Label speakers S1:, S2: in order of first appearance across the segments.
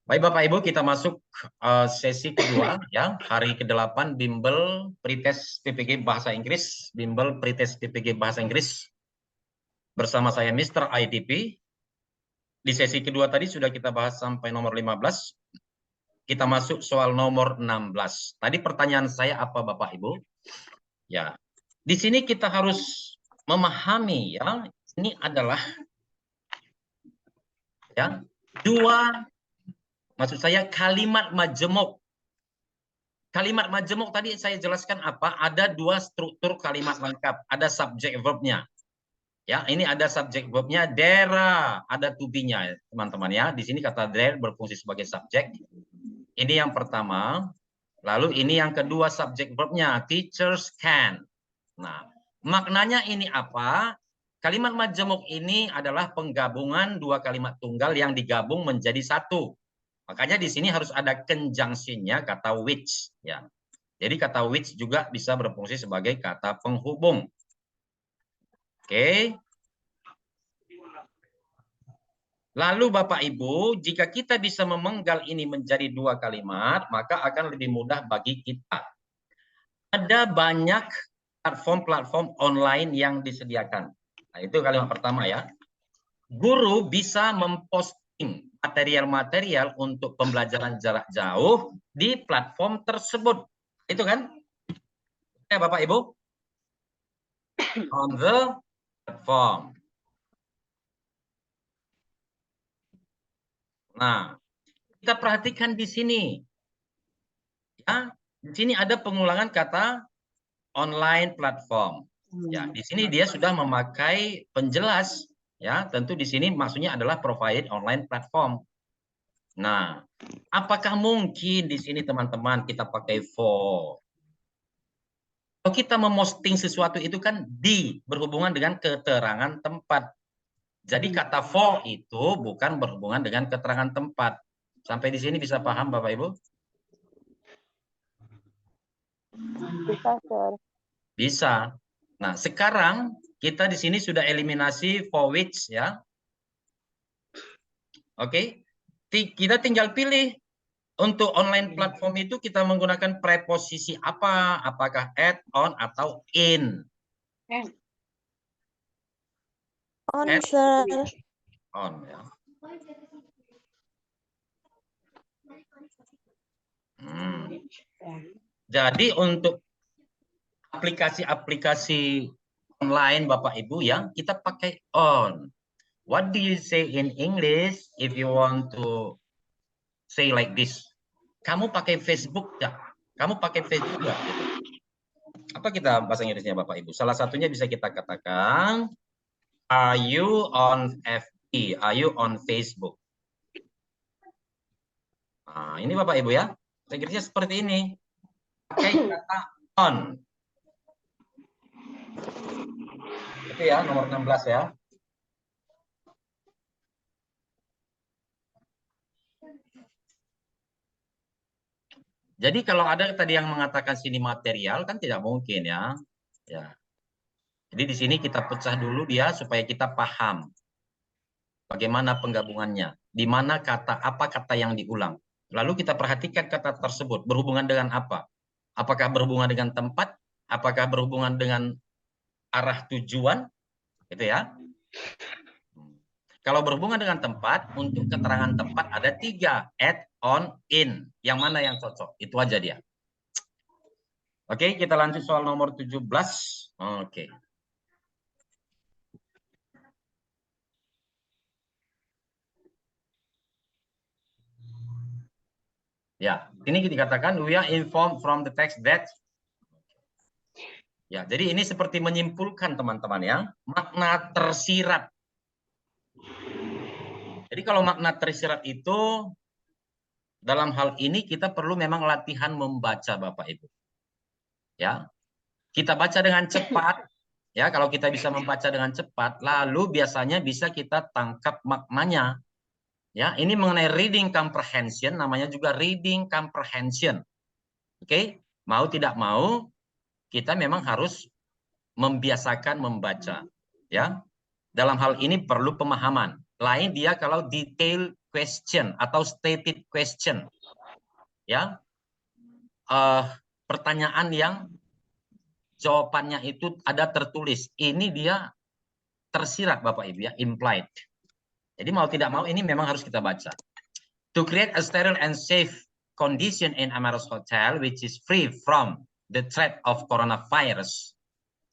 S1: Baik Bapak Ibu, kita masuk sesi kedua ya, hari ke-8 Bimbel Pretest PPG Bahasa Inggris, Bimbel Pretest PPG Bahasa Inggris bersama saya Mr. IDP. Di sesi kedua tadi sudah kita bahas sampai nomor 15. Kita masuk soal nomor 16. Tadi pertanyaan saya apa Bapak Ibu? Ya. Di sini kita harus memahami ya, ini adalah ya, maksud saya kalimat majemuk. Kalimat majemuk tadi saya jelaskan apa? Ada dua struktur kalimat lengkap. Ada subjek verbnya. Ya, ini ada subjek verbnya. There, ada to be-nya, teman-teman ya. Di sini kata there berfungsi sebagai subjek. Ini yang pertama. Lalu ini yang kedua subjek verbnya. Teachers can. Nah, maknanya ini apa? Kalimat majemuk ini adalah penggabungan dua kalimat tunggal yang digabung menjadi satu. Makanya di sini harus ada conjunction-nya kata which ya. Jadi kata which juga bisa berfungsi sebagai kata penghubung. Oke. Lalu Bapak Ibu, jika kita bisa memenggal ini menjadi dua kalimat, maka akan lebih mudah bagi kita. Ada banyak platform-platform online yang disediakan. Nah, itu kalimat pertama ya. Guru bisa memposting material-material untuk pembelajaran jarak jauh di platform tersebut. Itu kan? Ya, Bapak Ibu? On the platform. Nah, kita perhatikan di sini. Ya, di sini ada pengulangan kata online platform. Ya, di sini dia sudah memakai penjelas. Ya, tentu di sini maksudnya adalah provide online platform. Nah, apakah mungkin di sini teman-teman kita pakai for? Kalau kita memosting sesuatu itu kan berhubungan dengan keterangan tempat. Jadi kata for itu bukan berhubungan dengan keterangan tempat. Sampai di sini bisa paham Bapak Ibu?
S2: Bisa, Sir.
S1: Bisa. Nah, sekarang kita di sini sudah eliminasi for which ya. Oke. Kita tinggal pilih untuk online platform itu kita menggunakan preposisi apa? Apakah at, on, atau in?
S2: On,
S1: At,
S2: Sir.
S1: on ya. Jadi untuk aplikasi-aplikasi online Bapak Ibu ya, kita pakai on. What do you say in English if you want to say like this? Kamu pakai Facebook nggak? Kamu pakai Facebook nggak? Gitu. Apa kita bahasa Inggrisnya Bapak Ibu? Salah satunya bisa kita katakan, are you on FB? Are you on Facebook? Nah, ini Bapak Ibu ya. Bahasa Inggrisnya seperti ini. Pakai kata on. Itu ya, nomor 16 ya. Jadi kalau ada tadi yang mengatakan sini material kan tidak mungkin ya. Ya. Jadi di sini kita pecah dulu dia supaya kita paham bagaimana penggabungannya. Di mana apa kata yang diulang. Lalu kita perhatikan kata tersebut berhubungan dengan apa? Apakah berhubungan dengan tempat? Apakah berhubungan dengan arah tujuan? Gitu ya. Kalau berhubungan dengan tempat, untuk keterangan tempat ada 3, at, on, in. Yang mana yang cocok? Itu aja dia. Oke, kita lanjut soal nomor 17. Oke. Ya, ini dikatakan we are informed from the text that. Ya, jadi ini seperti menyimpulkan teman-teman ya, makna tersirat. Jadi kalau makna tersirat itu dalam hal ini kita perlu memang latihan membaca Bapak Ibu. Ya. Kita baca dengan cepat. Ya, kalau kita bisa membaca dengan cepat, lalu biasanya bisa kita tangkap maknanya. Ya, ini mengenai reading comprehension, namanya juga reading comprehension. Oke, mau tidak mau kita memang harus membiasakan membaca. Ya, dalam hal ini perlu pemahaman. Lain dia kalau detail question atau stated question, ya, pertanyaan yang jawabannya itu ada tertulis. Ini dia tersirat Bapak Ibu ya, implied. Jadi mau tidak mau ini memang harus kita baca. To create a sterile and safe condition in Amaros Hotel which is free from the threat of coronavirus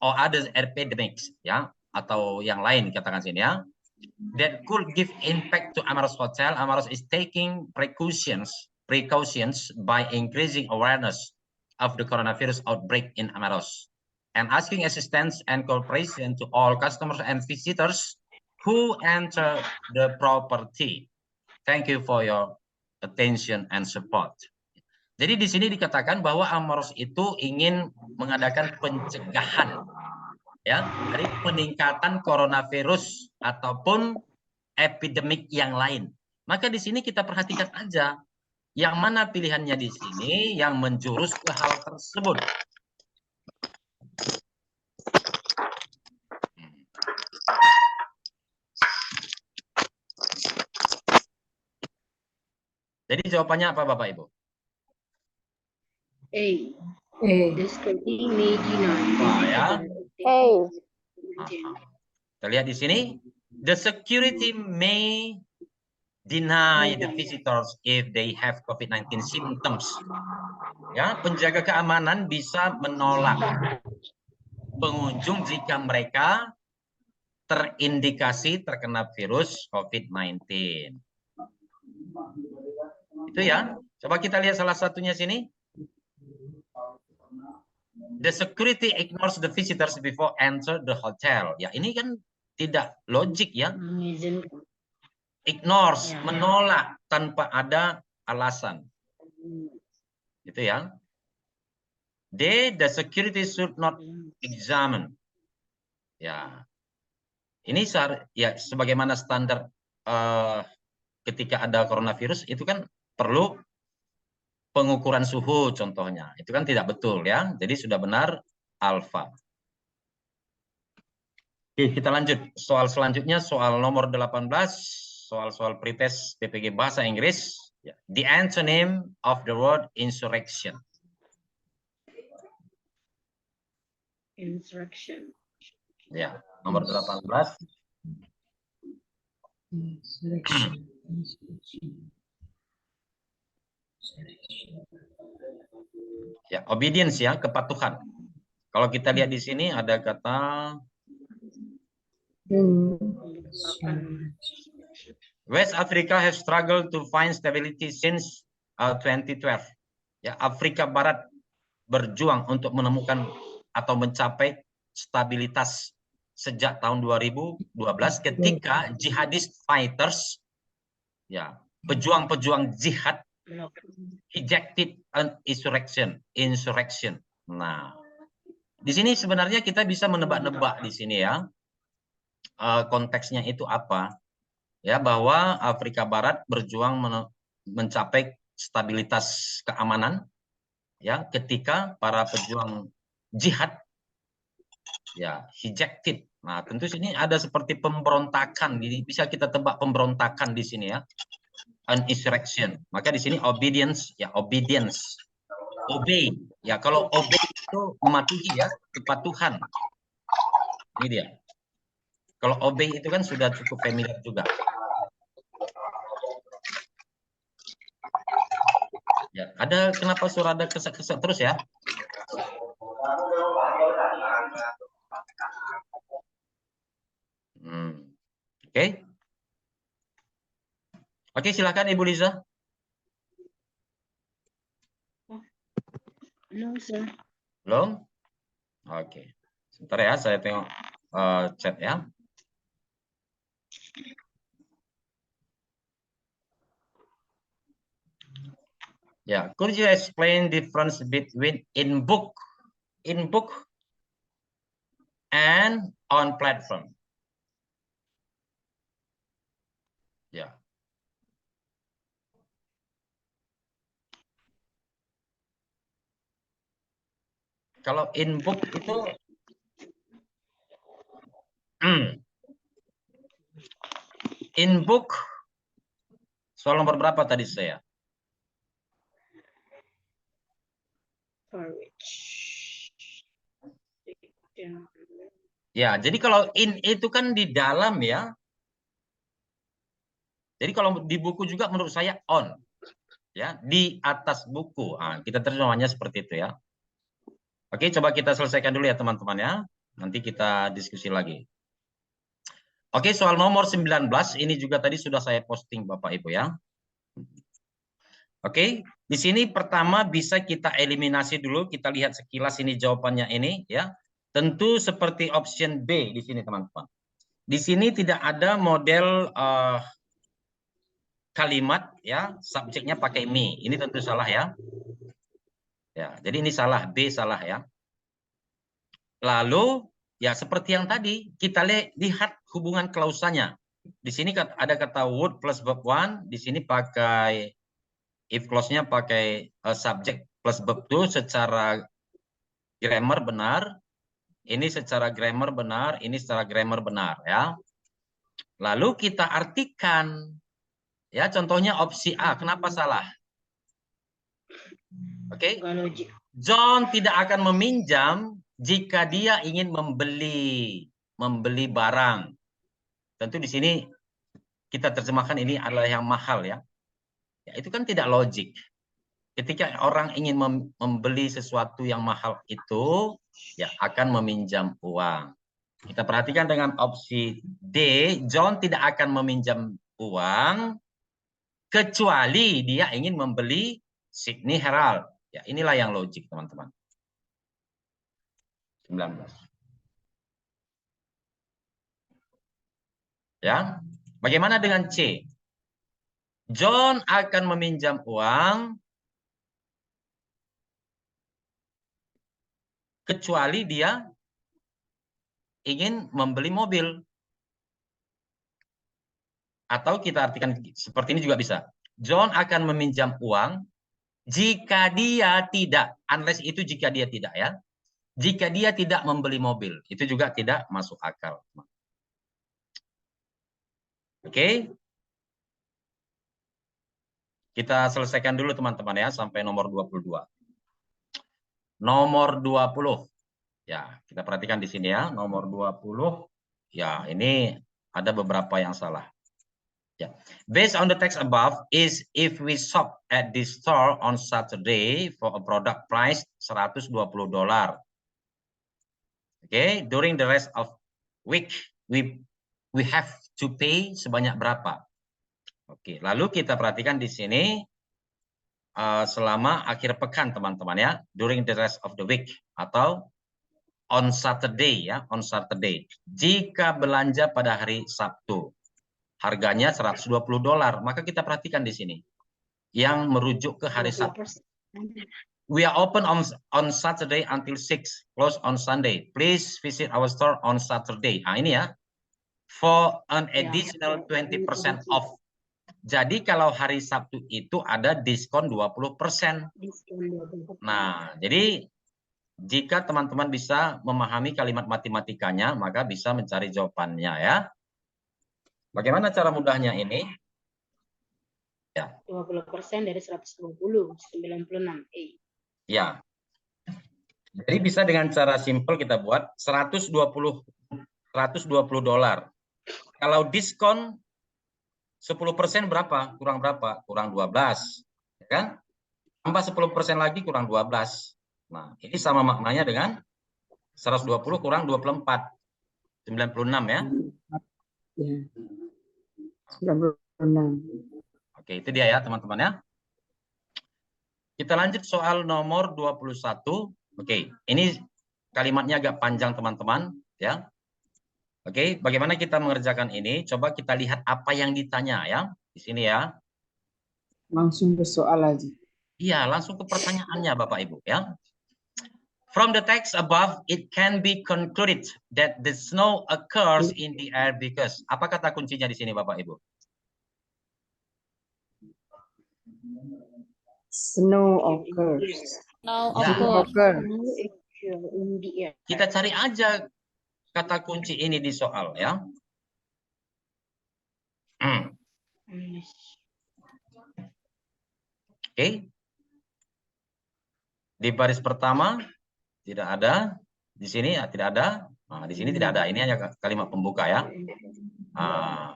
S1: or other epidemics, ya, atau yang lain katakan sini ya, that could give impact to Amaros Hotel. Amaros is taking precautions by increasing awareness of the coronavirus outbreak in Amaros and asking assistance and cooperation to all customers and visitors who enter the property. Thank you for your attention and support. Jadi di sini dikatakan bahwa Amaros itu ingin mengadakan pencegahan, ya, dari peningkatan coronavirus ataupun epidemik yang lain. Maka di sini kita perhatikan aja yang mana pilihannya di sini yang menjurus ke hal tersebut. Jadi jawabannya apa Bapak Ibu?
S3: A.
S1: Ya. Kita lihat di sini, the security may deny the visitors if they have COVID-19 symptoms. Ya, penjaga keamanan bisa menolak pengunjung jika mereka terindikasi terkena virus COVID-19. Itu ya. Coba kita lihat salah satunya sini. The security ignores the visitors before enter the hotel. Ya, ini kan tidak logik ya. Ignores, menolak tanpa ada alasan. Itu ya. D, the security should not examine. Ya. Ini ya sebagaimana standar ketika ada coronavirus itu kan perlu pengukuran suhu contohnya. Itu kan tidak betul ya. Jadi sudah benar alfa. Oke, kita lanjut. Soal selanjutnya soal nomor 18, soal-soal pretest PPG Bahasa Inggris. The antonym of the word insurrection.
S3: Insurrection.
S1: Ya, nomor 18. Ya, obedience ya, kepatuhan. Kalau kita lihat di sini ada kata West Africa has struggled to find stability since 2012. Ya, Afrika Barat berjuang untuk menemukan atau mencapai stabilitas sejak tahun 2012 ketika jihadist fighters, ya, pejuang-pejuang jihad ejected an insurrection. Nah, di sini sebenarnya kita bisa menebak-nebak di sini ya, konteksnya itu apa? Ya, bahwa Afrika Barat berjuang mencapai stabilitas keamanan, ya, ketika para pejuang jihad, ya, ejected. Nah, tentu sini ada seperti pemberontakan. Jadi bisa kita tebak pemberontakan di sini ya. An insurrection. Maka di sini obedience, ya, obedience. Obey. Ya, kalau obey itu mematuhi ya, kepatuhan. Ini dia. Kalau obey itu kan sudah cukup familiar juga. Ya, ada kenapa suara ada kesak-kesak terus ya? Oke. Oke, silakan Ibu Liza.
S3: Belum, sir.
S1: Belum? Oke. Sebentar ya, saya tengok chat ya. Ya, could you explain difference between in book and on platform? Ya. Kalau in book itu in book Soal nomor berapa tadi saya? Ya, jadi kalau in itu kan di dalam ya. Jadi kalau di buku juga menurut saya on. Ya, di atas buku. Nah, kita terjemahnya seperti itu ya. Oke, coba kita selesaikan dulu ya teman-teman ya. Nanti kita diskusi lagi. Oke, soal nomor 19 ini juga tadi sudah saya posting Bapak Ibu ya. Oke, di sini pertama bisa kita eliminasi dulu, kita lihat sekilas ini jawabannya ini ya. Tentu seperti option B di sini teman-teman. Di sini tidak ada model kalimat ya, subjeknya pakai me. Ini tentu salah ya. Ya, jadi ini salah, B salah ya. Lalu ya seperti yang tadi kita lihat hubungan klausanya. Di sini ada kata would plus verb one, di sini pakai if clause-nya pakai subject plus verb two secara grammar benar. Ini secara grammar benar, ini secara grammar benar ya. Lalu kita artikan ya, contohnya opsi A, kenapa salah? Oke. John tidak akan meminjam jika dia ingin membeli barang. Tentu di sini kita terjemahkan ini adalah yang mahal ya. Ya itu kan tidak logik. Ketika orang ingin membeli sesuatu yang mahal itu, ya akan meminjam uang. Kita perhatikan dengan opsi D, John tidak akan meminjam uang kecuali dia ingin membeli Sydney Herald. Ya, inilah yang logik, teman-teman. 19. Ya. Bagaimana dengan C? John akan meminjam uang kecuali dia ingin membeli mobil. Atau kita artikan seperti ini juga bisa. John akan meminjam uang jika dia tidak, unless itu jika dia tidak ya. Jika dia tidak membeli mobil, itu juga tidak masuk akal. Oke. Kita selesaikan dulu teman-teman ya sampai nomor 22. Nomor 20. Ya, kita perhatikan di sini ya, nomor 20. Ya, ini ada beberapa yang salah. Yeah. Based on the text above, is if we shop at this store on Saturday for a product price $120. Okay, during the rest of week we have to pay sebanyak berapa? Oke, lalu kita perhatikan di sini selama akhir pekan teman-teman ya, during the rest of the week atau on Saturday ya, on Saturday. Jika belanja pada hari Sabtu, harganya $120, maka kita perhatikan di sini yang merujuk ke hari Sabtu. We are open on Saturday until 6, close on Sunday. Please visit our store on Saturday. Nah, ini ya. For an additional 20% off. Jadi kalau hari Sabtu itu ada diskon 20%. Nah, jadi jika teman-teman bisa memahami kalimat matematikanya, maka bisa mencari jawabannya ya. Bagaimana cara mudahnya ini? Ya.
S3: 20% dari 120, 96.
S1: Ya. Jadi bisa dengan cara simpel kita buat $120. Kalau diskon 10% berapa? Kurang berapa? Kurang 12. Ya kan? Tambah 10% lagi kurang 12. Nah, ini sama maknanya dengan 120 kurang 24. 96 ya.
S2: 96.
S1: Oke, itu dia ya teman-teman ya. Kita lanjut soal nomor 21. Oke, ini kalimatnya agak panjang teman-teman ya. Oke, bagaimana kita mengerjakan ini? Coba kita lihat apa yang ditanya ya di sini ya.
S2: Langsung ke soal aja.
S1: Iya, langsung ke pertanyaannya Bapak Ibu ya. From the text above, it can be concluded that the snow occurs in the air because. Apa kata kuncinya di sini Bapak Ibu?
S2: Snow occurs.
S3: Snow
S2: occurs.
S1: Kita cari aja kata kunci ini di soal ya. Oke. Di baris pertama tidak ada, di sini tidak ada, nah, di sini tidak ada. Ini hanya kalimat pembuka ya. Nah,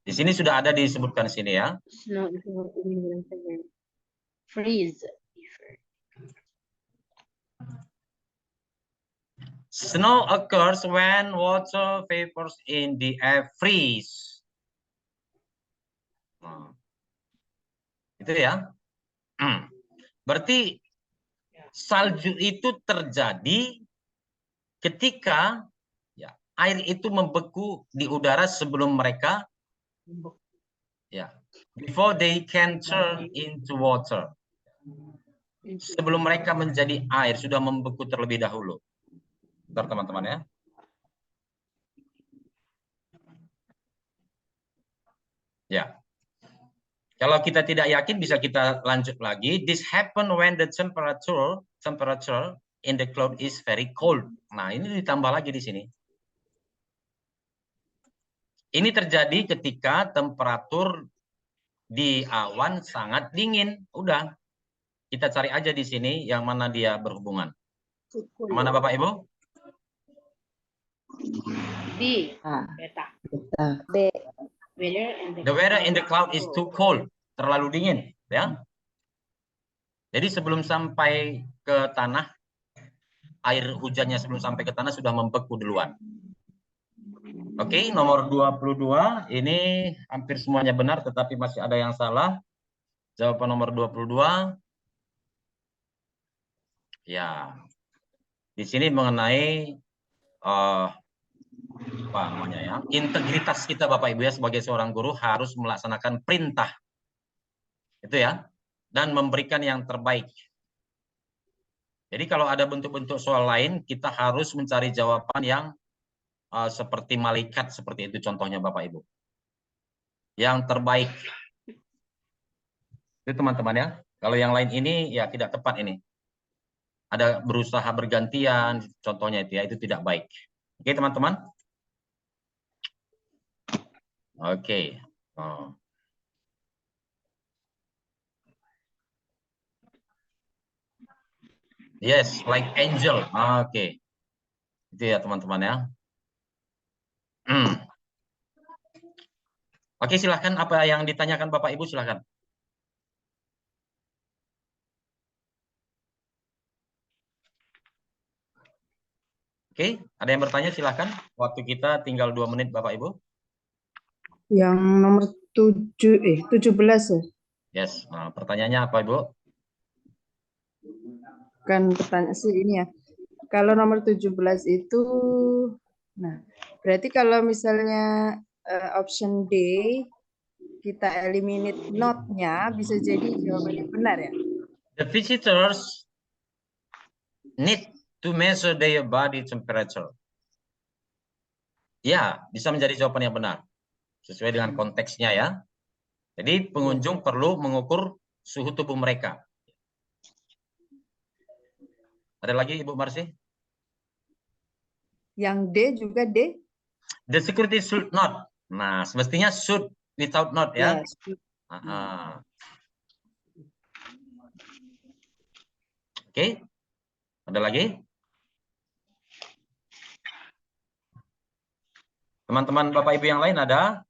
S1: di sini sudah ada disebutkan sini ya.
S3: Snow freeze.
S1: Snow occurs when water vapors in the air freeze. Nah, itu ya. Berarti salju itu terjadi ketika ya, air itu membeku di udara sebelum mereka ya, before they can turn into water. Sebelum mereka menjadi air sudah membeku terlebih dahulu. Bentar teman-teman ya. Ya. Kalau kita tidak yakin bisa kita lanjut lagi. This happen when the temperature in the cloud is very cold. Nah, ini ditambah lagi di sini. Ini terjadi ketika temperatur di awan sangat dingin. Udah. Kita cari aja di sini yang mana dia berhubungan. Mana Bapak Ibu?
S3: B.
S2: A.
S3: Beta.
S2: Beta.
S4: B.
S1: The weather in the cloud is too cold. Terlalu dingin, ya. Jadi sebelum sampai ke tanah, air hujannya sebelum sampai ke tanah sudah membeku duluan. Oke, nomor 22. Ini hampir semuanya benar, tetapi masih ada yang salah. Jawaban nomor 22. Ya. Di sini mengenai apa namanya ya? Integritas kita Bapak Ibu ya sebagai seorang guru harus melaksanakan perintah. Itu ya. Dan memberikan yang terbaik. Jadi kalau ada bentuk-bentuk soal lain, kita harus mencari jawaban yang seperti malaikat, seperti itu contohnya Bapak Ibu. Yang terbaik. Itu teman-teman ya. Kalau yang lain ini ya tidak tepat ini. Ada berusaha bergantian, contohnya itu ya, itu tidak baik. Oke teman-teman? Oke. Oh. Yes, like angel. Oke. Itu ya teman-teman ya. Oke, silahkan apa yang ditanyakan Bapak Ibu silahkan. Oke, ada yang bertanya silahkan. Waktu kita tinggal 2 menit Bapak Ibu.
S2: Yang nomor 17 ya?
S1: Yes, nah, pertanyaannya apa Ibu?
S2: Kan pertanyaan sih ini ya. Kalau nomor 17 itu, nah berarti kalau misalnya option D, kita eliminate not-nya, bisa jadi jawabannya benar ya?
S1: The visitors need to measure their body temperature. Ya, bisa menjadi jawaban yang benar. Sesuai dengan konteksnya ya. Jadi pengunjung perlu mengukur suhu tubuh mereka. Ada lagi Ibu Marsi?
S2: Yang D juga D?
S1: The security should not. Nah, semestinya should without not ya.
S2: Yes.
S1: Oke. Ada lagi? Teman-teman Bapak Ibu yang lain ada?